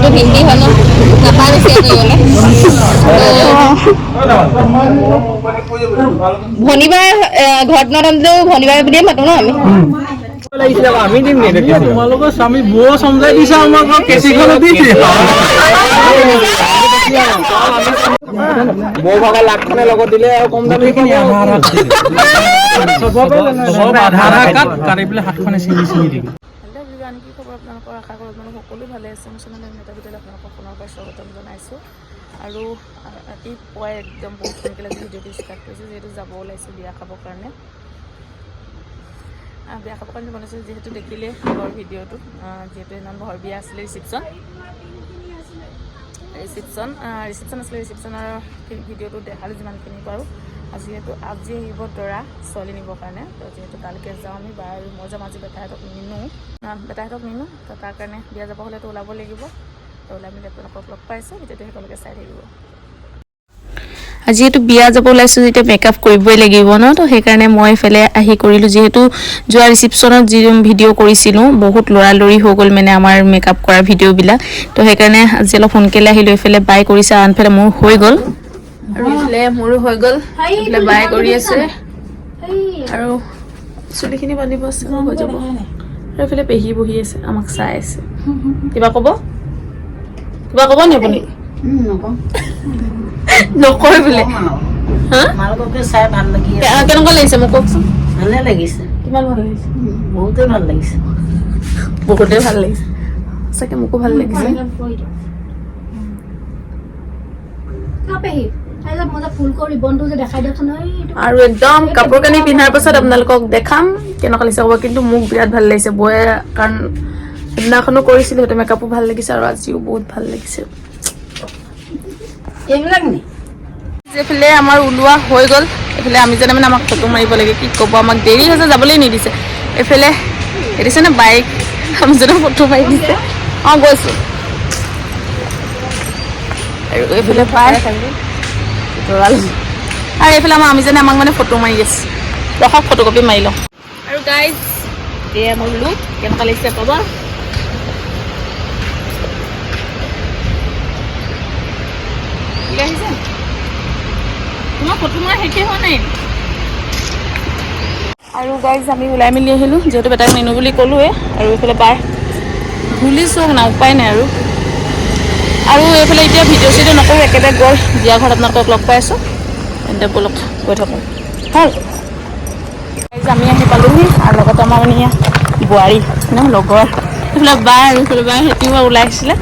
যিহেতু হিন্দী হয় ন নাপায় বেছি কৰিবলৈ ভনীবাৰ ঘৰত নাথাকিলেও ভনীবাৰ বুলিয়ে মাতো ন আমি তোমালোকৰ স্বামী বৌ সমজাই দিছা আমাক কেঁচিখনো দিছে বৌ ভাগৰ লাখখনে লগত দিলে আৰু কম দামী কাটি পেলাই হাতখনে ছিঙি দিবি। কি খবৰ আপোনালোকৰ আশা কৰোঁ আপোনালোক সকলো ভালে আছে মোৰ চেনেল এটা ভিডিঅ'ত আপোনালোকক পুনৰ পৰা স্বাগতম জনাইছোঁ আৰু ৰাতিপুৱাই একদম বহুত সোনকালে ভিডিঅ'টো ষ্টাৰ্ট কৰিছোঁ যিহেতু যাব ওলাইছোঁ বিয়া খাবৰ কাৰণে বনাইছোঁ যিহেতু দেখিলে আগৰ ভিডিঅ'টো যিহেতু সেইদিনাখন ঘৰ বিয়া আছিলে ৰিচিপশ্যন আছিলে ৰিচিপশ্যনৰ ভিডিঅ'টো দেখালোঁ যিমানখিনি পাৰোঁ যিহেতু আজি আহিব দৰা ছোৱালী নিবৰ কাৰণে তো যিহেতু তালৈকে যাওঁ আমি বা মই যাম আজি বেটাহঁতক নিনো তো তাৰ কাৰণে বিয়া যাব হ'লেতো ওলাব লাগিব তো ওলাই মেলি আপোনালোকক লগ পাইছোঁ ভিডিঅ'টো সকলোকে চাই থাকিব যিহেতু বিয়া যাব ওলাইছোঁ যেতিয়া মেকআপ কৰিবই লাগিব ন তো সেইকাৰণে মই এইফালে আহি কৰিলোঁ যিহেতু যোৱা ৰিচিপশ্যনত যি ভিডিঅ' কৰিছিলোঁ বহুত লৰালৰি হৈ গ'ল মানে আমাৰ মেকআপ কৰা ভিডিঅ'বিলাক তো সেইকাৰণে আজি অলপ সোনকালে আহিলোঁ এইফালে বাই কৰিছে আনফালে মোৰ হৈ গ'ল আৰু এইফালে মোৰো হৈ গ'ল এইফালে বাই কৰি আছে আৰু চুলিখিনি বান্ধিব আছে হৈ যাব আৰু এইফালে পেহী বহি আছে আমাক চাই আছে কিবা ক'ব নি আপুনি নকয় বোলে কেনেকুৱা লাগিছে মোক কওকচোন ভালে লাগিছে কিমান ভাল লাগিছে বহুতে ভাল লাগিছে চাগে মোকো ভাল লাগিছে আৰু একদম কাপোৰ কানি পিন্ধাৰ পাছত আপোনালোকক দেখাম কেনেকুৱা লাগিছে হ'ব কিন্তু মোক বিৰাট ভাল লাগিছে বৌয়ে কাৰণ সেইদিনাখনো কৰিছিলোঁ সেইটো মেকআপো ভাল লাগিছে আৰু আজিও বহুত ভাল লাগিছে এইবিলাক নি এইফালে আমাৰ ওলোৱা হৈ গ'ল এইফালে আমি যেনে মানে আমাক ফটো মাৰিব লাগে কি ক'ব আমাক দেৰি হৈছে যাবলৈ নিদিছে এইফালে দিছেনে বাইক আমি যেনে ফটো মাৰি দিছে অঁ গৈছোঁ আৰু এইফালে পাই আৰু এইফালে আমাৰ আমি যেনে আমাক মানে ফটো মাৰি আছে ৰখক ফটোকপি মাৰি লওঁ আৰু গাইজ এয়া মোৰ লুক কেনেকুৱা লাগিছে ক'ব আহিছে তোমাৰ ফটো মাৰা শেষেই হোৱা নাই আৰু গাইজ আমি ওলাই মেলি আহিলোঁ যিহেতু বেটাক নিনো বুলি ক'লোৱে আৰু এইফালে বাৰ ভুলিছোঁ না উপায় নাই আৰু এইফালে এতিয়া ভিডিঅ' চিডিঅ' নকৰোঁ একেবাৰে গৈ বিয়া ঘৰত আপোনালোকক লগ পাই আছোঁ তেন্তে ব'লক গৈ থাকোঁ হয় গাইজ আমি আহি পালোঁহি আৰু লগতে আমাৰ মানে বোৱাৰী লগৰ এইফালে বাৰ আৰু এইফালে বাৰ সেতিও ওলাই আহিছিলে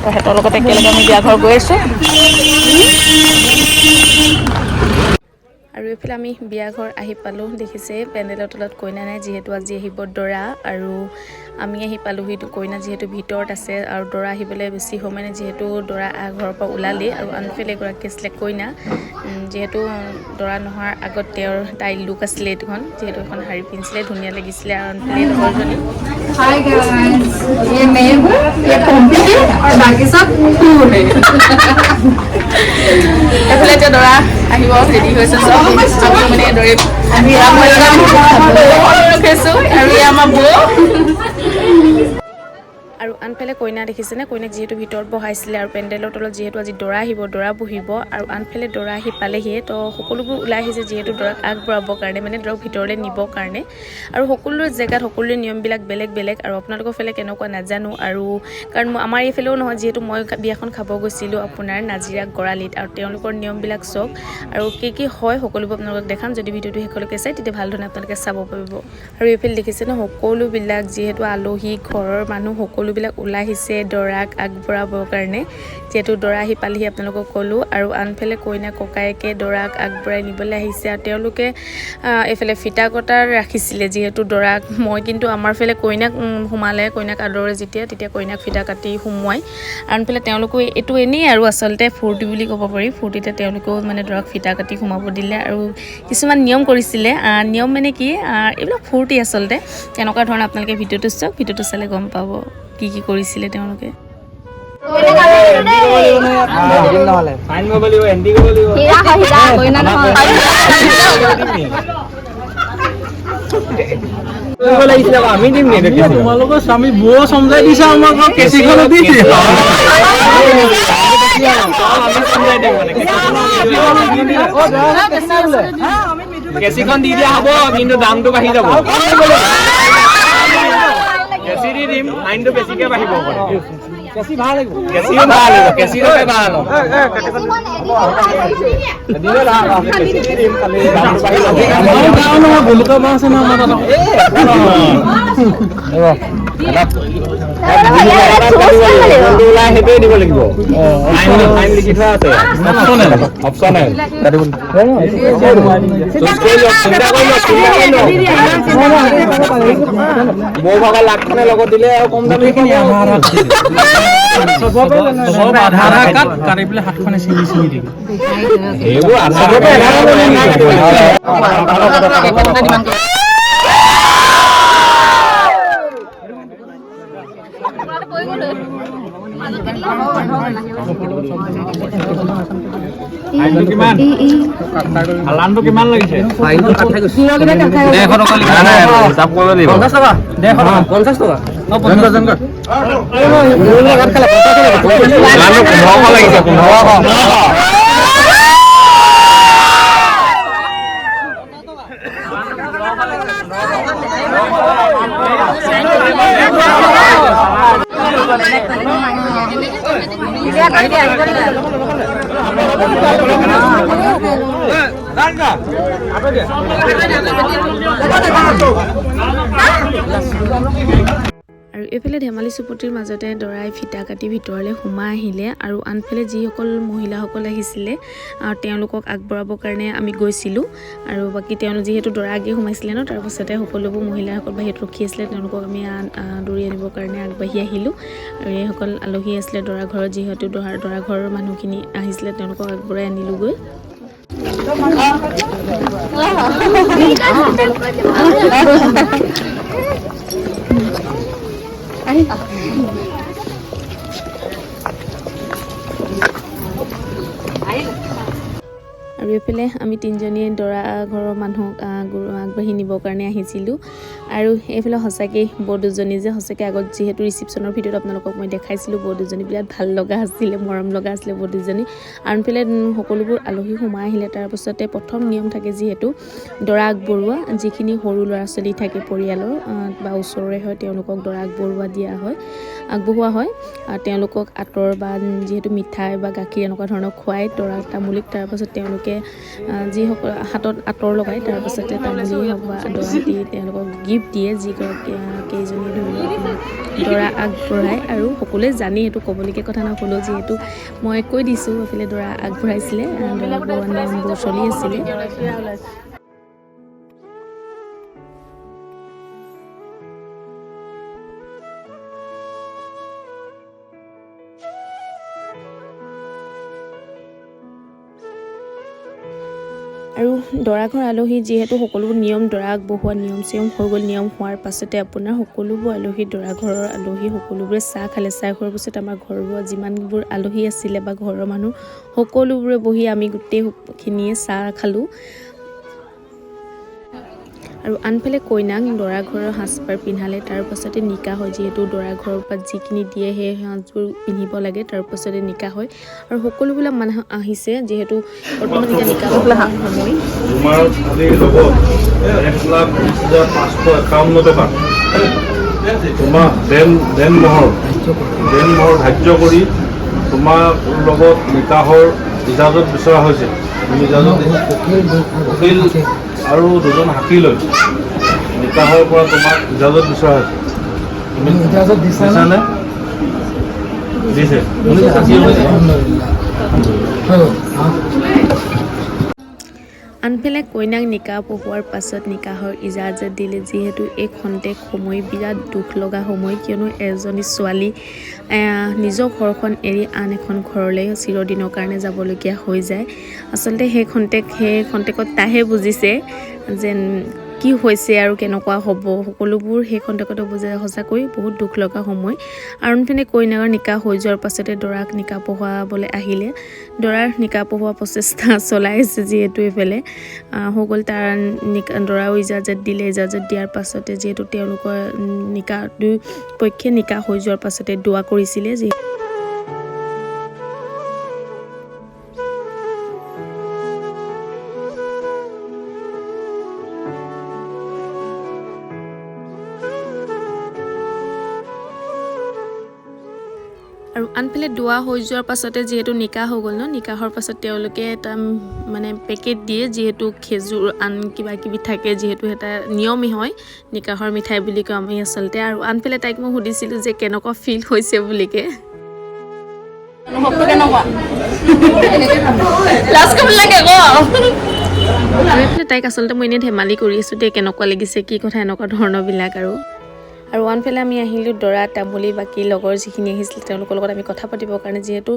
তো সিহঁতৰ লগতে একেলগে আমি বিয়া ঘৰ গৈ আছোঁ আৰু এইফালে আমি বিয়া ঘৰ আহি পালোঁ দেখিছে পেণ্ডেলৰ তলত কইনা নাই যিহেতু আজি আহিব দৰা আৰু আমি আহি পালোঁহি কইনা যিহেতু ভিতৰত আছে আৰু দৰা আহিবলৈ বেছি সময় নাই যিহেতু দৰা ঘৰৰ পৰা ওলালেই আৰু আনফালে এগৰাকী আছিলে কইনা যিহেতু দৰা নোহোৱাৰ আগত তাইৰ লুক আছিলে এইটোখন যিহেতু এখন শাৰী পিন্ধিছিলে ধুনীয়া লাগিছিলে আৰু আনফালে লগৰজনী এইফালে এতিয়া দৰা আহিব ৰেডি হৈছে চব মানে দৰে ৰখিছোঁ আৰু আমাৰ বৌ আৰু আনফালে কইনা দেখিছেনে কইনাক যিহেতু ভিতৰত বহাইছিলে আৰু পেণ্ডেলৰ তলত যিহেতু আজি দৰা আহিব দৰা বহিব আৰু আনফালে দৰা আহি পালেহিয়ে তো সকলোবোৰ ওলাই আহিছে যিহেতু দৰাক আগবঢ়াবৰ কাৰণে মানে দৰাক ভিতৰলৈ নিবৰ কাৰণে আৰু সকলো জেগাত সকলোৰে নিয়মবিলাক বেলেগ বেলেগ আৰু আপোনালোকৰ ফালে কেনেকুৱা নাজানো আৰু কাৰণ আমাৰ এইফালেও নহয় যিহেতু মই বিয়াখন খাব গৈছিলোঁ আপোনাৰ নাজিৰা গড়ালিত আৰু তেওঁলোকৰ নিয়মবিলাক চাওক আৰু কি হয় সকলোবোৰ আপোনালোকক দেখাম যদি ভিডিঅ'টো শেষলৈকে চাই তেতিয়া ভাল ধৰণে আপোনালোকে চাব পাৰিব আৰু এইফালে দেখিছে ন সকলোবিলাক যিহেতু আলহী ঘৰৰ মানুহ সকলোবিলাক ওলাই আহিছে দৰাক আগবঢ়াবৰ কাৰণে যিহেতু দৰা আহি পালেহি আপোনালোকক ক'লোঁ আৰু আনফালে কইনা ককায়েকে দৰাক আগবঢ়াই নিবলৈ আহিছে আৰু তেওঁলোকে এইফালে ফিটা কটাৰ ৰাখিছিলে যিহেতু দৰাক মই কিন্তু আমাৰ ফালে কইনাক সোমালে কইনাক আদৰে তেতিয়া কইনাক ফিটা কাটি সোমোৱাই আনফালে তেওঁলোকো এইটো এনেই আৰু আচলতে ফূৰ্তি বুলি ক'ব পাৰি ফূৰ্তিতে তেওঁলোকেও মানে দৰাক ফিটা কাটি সোমাব দিলে আৰু কিছুমান নিয়ম কৰিছিলে নিয়ম মানে কি এইবিলাক ফূৰ্তি আচলতে তেনেকুৱা ধৰণৰ আপোনালোকে ভিডিঅ'টো চাওক ভিডিঅ'টো চালে গম পাব কি কৰিছিলে তেওঁলোকে তোমালোকৰ স্বামী বৌ সমজাই দিছা আমাক কেঁচিখনো দিছে কেঁচিখন দি দিয়া হ'ব কিন্তু দামটো বাঢ়ি যাব কেঁচি দি দিম আইনটো বেছিকে বাঢ়িব কেঁচি ভাল লাগিব কেঁচিও ভাল লাগিব কেঁচিও ভাল ভুলুকা মাছ আছে ন আমাৰ সেইটোৱে দিব লাগিব আইন লিখি থোৱা আছে অপচনেল মোৰ ভাগৰ লাখখনে লগত দিলে আৰু কম দামী আধাৰ কাৰ্ড কাটি পেলাই হাতখনে চিঙি চিঙি দিব এইবোৰ আলানটো কিমান লাগিছে আৰু এইফালে ধেমালি চুপতিৰ মাজতে দৰাই ফিটা কাটি ভিতৰলৈ সোমাই আহিলে আৰু আনফালে যিসকল মহিলাসকল আহিছিলে তেওঁলোকক আগবঢ়াবৰ কাৰণে আমি গৈছিলোঁ আৰু বাকী তেওঁলোক যিহেতু দৰা আগে সোমাইছিলে ন তাৰপাছতে সকলোবোৰ মহিলাসকল বাহিৰত ৰখি আছিলে তেওঁলোকক আমি দৌৰি আনিবৰ কাৰণে আগবাঢ়ি আহিলোঁ আৰু এইসকল আলহী আছিলে দৰা ঘৰত যিহেতু দৰা ঘৰৰ মানুহখিনি আহিছিলে তেওঁলোকক আগবঢ়াই আনিলোঁগৈ আৰু এইফালে আমি তিনিজনীয়ে দৰা ঘৰৰ মানুহক আগবাঢ়ি নিবৰ কাৰণে আহিছিলোঁ আৰু এইফালে সঁচাকৈ বৌ দুজনী যে সঁচাকৈ আগত যিহেতু ৰিচিপশ্যনৰ ভিডিঅ'ত আপোনালোকক মই দেখাইছিলোঁ বৌ দুজনী বিৰাট ভাল লগা আছিলে মৰম লগা আছিলে বৌ দুজনী আৰু এইফালে সকলোবোৰ আলহী সোমাই আহিলে তাৰপাছতে প্ৰথম নিয়ম থাকে যিহেতু দৰা আগবঢ়োৱা যিখিনি সৰু ল'ৰা ছোৱালী থাকে পৰিয়ালৰ বা ওচৰৰে হয় তেওঁলোকক দৰা আগবঢ়োৱা আগবঢ়োৱা হয় তেওঁলোকক আঁতৰ বা যিহেতু মিঠাই বা গাখীৰ এনেকুৱা ধৰণৰ খুৱাই দৰা তামোলিক তাৰপাছত তেওঁলোকে যিসকল হাতত আঁতৰ লগাই তাৰপাছতে তামোলি হওক বা দৰা দি তেওঁলোকক গিফ্ট দিয়ে যিগৰাকী কেইজনী দৰা আগবঢ়ায় আৰু সকলোৱে জানি সেইটো ক'বলগীয়া কথা নক'লেও যিহেতু মই কৈ দিছোঁ এইফালে দৰা আগবঢ়াইছিলে দৰা আগবঢ়োৱা নিয়মবোৰ চলি আছিলে আৰু দৰাঘৰ আলহী যিহেতু সকলোবোৰ নিয়ম দৰা আগবঢ়োৱা নিয়ম চিয়ম হৈ গ'ল নিয়ম হোৱাৰ পাছতে আপোনাৰ সকলোবোৰ আলহী দৰা ঘৰৰ আলহী সকলোবোৰে চাহ খালে চাহ খোৱাৰ পিছত আমাৰ ঘৰৰ যিমানবোৰ আলহী আছিলে বা ঘৰৰ মানুহ সকলোবোৰে বহি আমি গোটেইখিনিয়ে চাহ খালোঁ আৰু আনফালে কইনাক দৰা ঘৰৰ সাজপাৰ পিন্ধালে তাৰপাছতে নিকাহ হয় যিহেতু দৰা ঘৰৰ পৰা যিখিনি দিয়ে সেই সাজবোৰ পিন্ধিব লাগে তাৰপাছতে নিকাহ হয় আৰু সকলোবিলাক মানুহ আহিছে যিহেতু বৰ্তমান এতিয়া নিকাহ সময় তোমাৰ দেন মহৰ ধাৰ্য কৰি তোমাৰ লগত নিকাহৰ ইজাজত বিচৰা হৈছে উকিল আৰু দুজন সাক্ষী লৈ নিকাহৰ পৰা তোমাক ইজাজত বিচৰা হৈছে তুমি ইজাজত দিছানে দিছে আনফালে কইনাক নিকাহ পঢ়োৱাৰ পাছত নিকাহৰ ইজাজত দিলে যিহেতু এই খন্তেক সময় বিৰাট দুখ লগা সময় কিয়নো এজনী ছোৱালী নিজৰ ঘৰখন এৰি আন এখন ঘৰলৈ চিৰদিনৰ কাৰণে যাবলগীয়া হৈ যায় আচলতে সেই খন্তেকত তাইহে বুজিছে যেন কি হৈছে আৰু কেনেকুৱা হ'ব সকলোবোৰ সেই খন্তেকতে বুজে সঁচাকৈ বহুত দুখ লগা সময় আৰু আনফালে কইনাৰ নিকাহ হৈ যোৱাৰ পাছতে দৰাক নিকাহ পঢ়োৱাবলৈ আহিলে দৰাৰ নিকাহ পঢ়োৱা প্ৰচেষ্টা চলাইছে যিহেতু এইফালে হৈ গ'ল তাৰ দৰাও ইজাজত দিলে ইজাজত দিয়াৰ পাছতে যিহেতু তেওঁলোকৰ নিকাহ দুই পক্ষে নিকাহ হৈ যোৱাৰ পাছতে দোৱা কৰিছিলে আৰু আনফালে দোৱা হৈ যোৱাৰ পাছতে যিহেতু নিকাহ হৈ গ'ল ন, নিকাহৰ পাছত তেওঁলোকে এটা মানে পেকেট দিয়ে, যিহেতু খেজুৰ আন কিবা কিবি থাকে, যিহেতু এটা নিয়মেই হয় নিকাহৰ মিঠাই বুলি কওঁ আমি আচলতে। আৰু আনফালে তাইক মই সুধিছিলোঁ যে কেনেকুৱা ফিল হৈছে বুলিকে। অনুভৱটো কেনেকুৱা? লাজ কৰিব লাগে আকৌ। আৰু এইফালে তাইক আচলতে মই এনেই ধেমালি কৰি আছোঁ দেই, কেনেকুৱা লাগিছে কি কথা এনেকুৱা ধৰণৰবিলাক। আৰু আনফালে আমি আহিলোঁ দৰা তামুলী বাকী লগৰ যিখিনি আহিছিলে তেওঁলোকৰ লগত আমি কথা পাতিবৰ কাৰণে, যিহেতু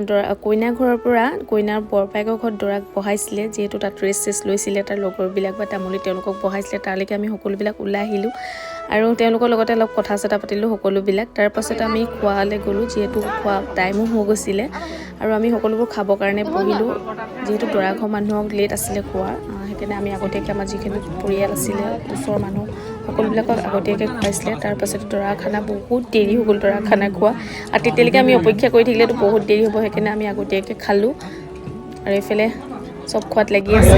দৰা কইনা ঘৰৰ পৰা কইনাৰ বৰপায়েকৰ ঘৰত দৰাক বহাইছিলে, যিহেতু তাত ৰেষ্ট লৈছিলে তাৰ লগৰবিলাক বা তামুলী তেওঁলোকক বহাইছিলে। তালৈকে আমি সকলোবিলাক ওলাই আহিলোঁ আৰু তেওঁলোকৰ লগতে অলপ কথা চথা পাতিলোঁ সকলোবিলাক। তাৰপাছত আমি খোৱালৈ গ'লোঁ, যিহেতু খোৱা টাইমো হৈ গৈছিলে আৰু আমি সকলোবোৰ খাবৰ কাৰণে বহিলোঁ। যিহেতু দৰা ঘৰৰ মানুহক লেট আছিলে খোৱা, সেইকাৰণে আমি আগতীয়াকৈ আমাৰ যিখিনি পৰিয়াল আছিলে ওচৰৰ মানুহ সকলোবিলাকক আগতীয়াকৈ খুৱাইছিলে। তাৰপাছত দৰা খানা বহুত দেৰি হৈ গ'ল, দৰা খানা খোৱা, আৰু তেতিয়ালৈকে আমি অপেক্ষা কৰি থাকিলেতো বহুত দেৰি হ'ব, সেইকাৰণে আমি আগতীয়াকৈ খালোঁ। আৰু এইফালে চব খোৱাত লাগি আছে।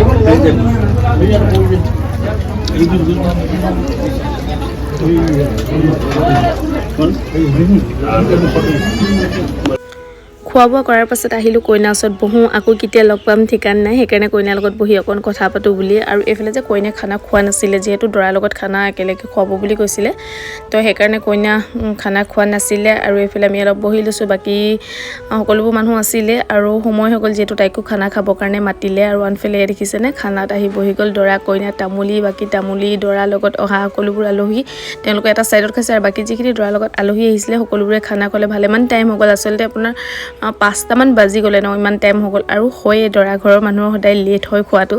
খোৱা বোৱা কৰাৰ পাছত আহিলোঁ কইনাৰ ওচৰত বহোঁ, আকৌ কেতিয়া লগ পাম ঠিকান নাই, সেইকাৰণে কইনাৰ লগত বহি অকণ কথা পাতোঁ বুলি। আৰু এইফালে যে কইনাই খানা খোৱা নাছিলে, যিহেতু দৰাৰ লগত খানা একেলগে খুৱাব বুলি কৈছিলে, তো সেইকাৰণে কইনা খানা খোৱা নাছিলে। আৰু এইফালে আমি অলপ বহি লৈছোঁ, বাকী সকলোবোৰ মানুহ আছিলে আৰু সময় হৈ গ'ল, যিহেতু তাইকো খানা খাবৰ কাৰণে মাতিলে। আৰু আনফালে দেখিছেনে খানাত আহি বহি গ'ল দৰা কইনা তামুলী, বাকী তামুলী দৰাৰ লগত অহা সকলোবোৰ আলহী, তেওঁলোকে এটা ছাইডত খাইছে। আৰু বাকী যিখিনি দৰাৰ লগত আলহী আহিছিলে সকলোবোৰে খানা খোৱালে। ভালেমান টাইম হৈ গ'ল, আচলতে আপোনাৰ 5টামান বাজি গ'লে ন, ইমান টাইম হৈ গ'ল। আৰু হয়ে দৰা ঘৰৰ মানুহৰ সদায় লেট হয় খোৱাটো,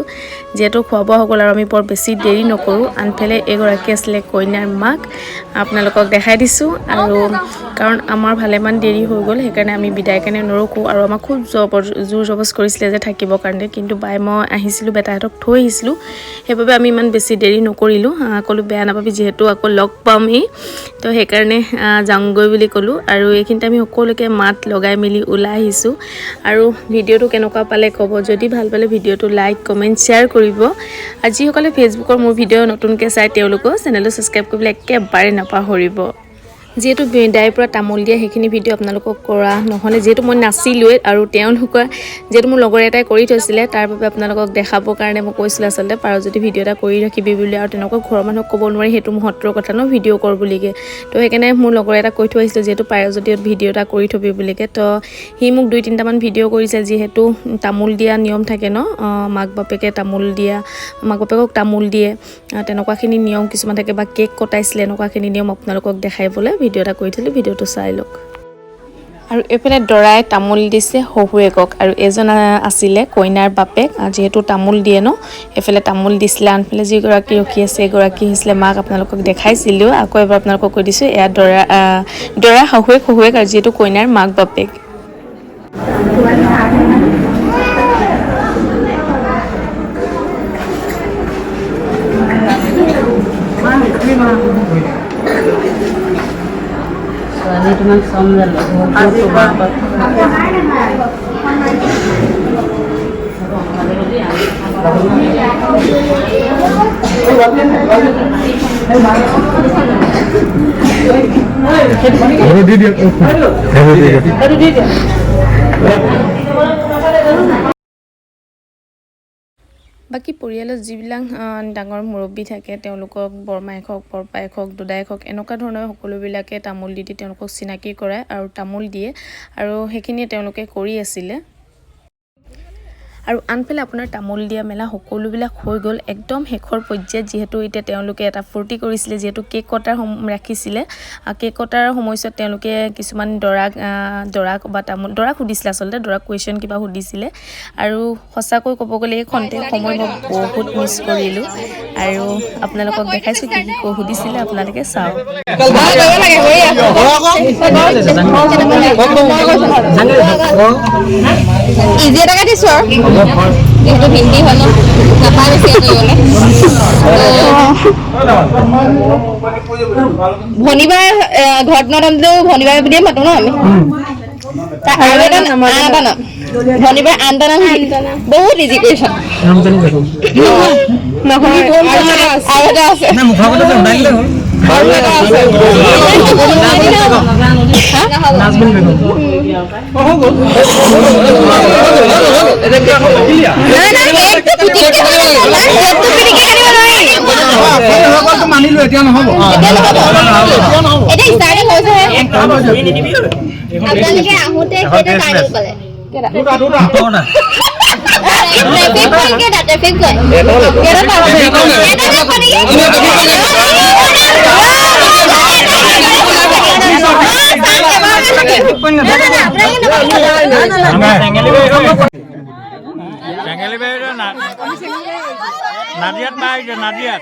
যিহেতু খোৱা বোৱা হৈ গ'ল আৰু আমি বৰ বেছি দেৰি নকৰোঁ। আনফালে এগৰাকী আছিলে কইনাৰ মাক, আপোনালোকক দেখাই দিছোঁ। আৰু কাৰণ আমাৰ ভালেমান দেৰি হৈ গ'ল, সেইকাৰণে আমি বিদায় কাৰণে নৰখোঁ। আৰু আমাক খুব জোৰ জবজ কৰিছিলে যে থাকিবৰ কাৰণে, কিন্তু বাই মই আহিছিলোঁ বেটাহঁতক থৈ আহিছিলোঁ, সেইবাবে আমি ইমান বেছি দেৰি নকৰিলোঁ। ক'লোঁ বেয়া নাপাবি, যিহেতু আকৌ লগ পামেই, তো সেইকাৰণে যাওঁগৈ বুলি ক'লোঁ। আৰু এইখিনিতে আমি সকলোকে মাত লগাই মেলি ওলাই আহিছোঁ। আৰু ভিডিঅ'টো কেনেকুৱা পালে ক'ব, যদি ভাল পালে ভিডিঅ'টো লাইক কমেণ্ট শ্বেয়াৰ কৰিব। আৰু যিসকলে ফেচবুকৰ মোৰ ভিডিঅ' নতুনকৈ চাই তেওঁলোকেও চেনেলটো ছাবস্ক্ৰাইব কৰিবলৈ একেবাৰে নাপাহৰিব। যিহেতু বিদায়ৰ পৰা তামোল দিয়া সেইখিনি ভিডিঅ' আপোনালোকক কৰা নহ'লে, যিহেতু মই নাছিলোঁৱে, আৰু তেওঁলোকৰ যিহেতু মোৰ লগৰ এটাই কৰি থৈছিলে, তাৰ বাবে আপোনালোকক দেখাবৰ কাৰণে মই কৈছিলোঁ আচলতে পাৰ যদি ভিডিঅ' এটা কৰি ৰাখিবি বুলি। আৰু তেনেকুৱা ঘৰৰ মানুহক ক'ব নোৱাৰি, সেইটো মহত্বৰ কথা ন, ভিডিঅ' কৰ বুলিকে। তো সেইকাৰণে মোৰ লগৰ এটা কৈ থৈ আহিছিলোঁ, যিহেতু পাৰে যদি ভিডিঅ' এটা কৰি থবি বুলিকে। তো সি মোক 2-3টামান ভিডিঅ' কৰিছে, যিহেতু তামোল দিয়া নিয়ম থাকে ন, মাক বাপেকে তামোল দিয়া, মাক বাপেকক তামোল দিয়ে, তেনেকুৱাখিনি নিয়ম কিছুমান থাকে, বা কেক কটাইছিলে, এনেকুৱাখিনি নিয়ম আপোনালোকক দেখাবলৈ ভিডিঅ' এটা কৰি থ'লোঁ, ভিডিঅ'টো চাই লওক। আৰু এইফালে দৰাই তামোল দিছে শহুৱেকক, আৰু এজন আছিলে কইনাৰ বাপেক, যিহেতু তামোল দিয়ে ন, এইফালে তামোল দিছিলে। আনফালে যিগৰাকী ৰখি আছে এগৰাকী আহিছিলে মাক, আপোনালোকক দেখাইছিলোঁ, আকৌ এবাৰ আপোনালোকক কৈ দিছোঁ, এয়া দৰা শহুৱেক, আৰু যিহেতু কইনাৰ মাক বাপেক। ছোৱালী তোমাক চম জানো বাকী পৰিয়ালত যিবিলাক ডাঙৰ মুৰব্বী থাকে, তেওঁলোকক বৰমায়েক হওক, বৰপায়েক হওক, দদায়েক হওক, এনেকুৱা ধৰণৰ সকলোবিলাকে তামোল দি তেওঁলোকক চিনাকি কৰায় আৰু তামোল দিয়ে, আৰু সেইখিনিয়ে তেওঁলোকে কৰি আছিলে। আৰু আনফালে আপোনাৰ তামোল দিয়া মেলা সকলোবিলাক হৈ গ'ল, একদম শেষৰ পৰ্যায়ত। যিহেতু এতিয়া তেওঁলোকে এটা ফূৰ্তি কৰিছিলে, যিহেতু কেক কটাৰ ৰাখিছিলে, কেক কটাৰ সময়ছোৱাত তেওঁলোকে কিছুমান দৰাক বা দৰাক সুধিছিলে, আচলতে দৰাক কুৱেশ্যন কিবা সুধিছিলে। আৰু সঁচাকৈ ক'ব গ'লে এই খন্তেক সময় মই বহুত মিছ কৰিলোঁ, আৰু আপোনালোকক দেখাইছোঁ কি সুধিছিলে, আপোনালোকে চাওক। ইজি এটাকে দিছোঁ আৰু যিহেতু হিন্দী হয় ন, নাপায় বেছি কৰিবলৈ। ভনীবাৰ ঘৰত নদামলেও ভনীবাৰ বুলিয়ে মাতো ন আমি। আৰু এটা নাম, ভনীবাৰ আন এটা নাম বহুত ইজি কুৱেশ্যন নহয়, আৰু এটা আছে। মানিলো এতিয়া নহ'ব আপোনালোকে আহোঁতে কেইটা টাৰ্ণিং পালে ট্ৰেফিক নাদিয়াত পাইছে নাদিয়াত